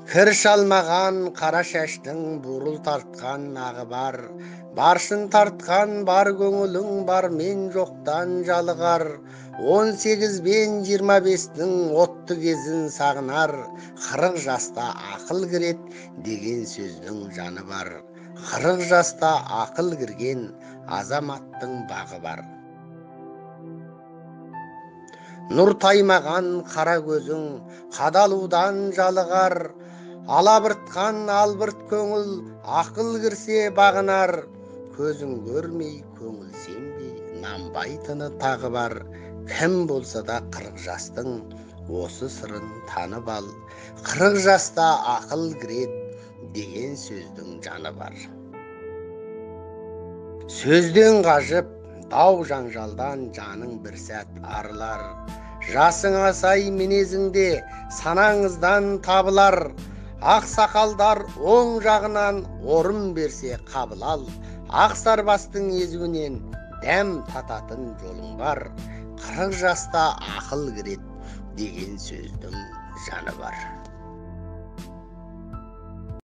Кір шалмаған қара шаштың бурыл тартқан ағы бар. Баршын тартқан бар көңілің бар, мен жоқтан жалығар. 18 бен 25-дің отты кезін сағынар. 40 жаста ақыл кірет деген сөздің жаны бар. 40 жаста ақыл кірген азаматтың бағы бар. Нұр таймаған қара көзің қадалудан жалығар. Алабыртқан албырт көңіл ақыл кірсе бағынар. Көзің көрмей, көңіл сенбей, нанбайтыны тағы бар. Кім болса да 40 жастың осы сырын танып ал. 40 жаста ақыл кірет деген сөздің жаны бар. Сөзден қажып, дау жаңжалдан жаның бір сәт арылар. Жасыңа сай мінезіңде санаңыздан табылар. Ақ сақалдар оң жағынан орын берсе қабыл ал. Ақ сарбастың езуінен дәм тататын жолың бар. 40 жаста ақыл кірет деген сөздің жаны бар.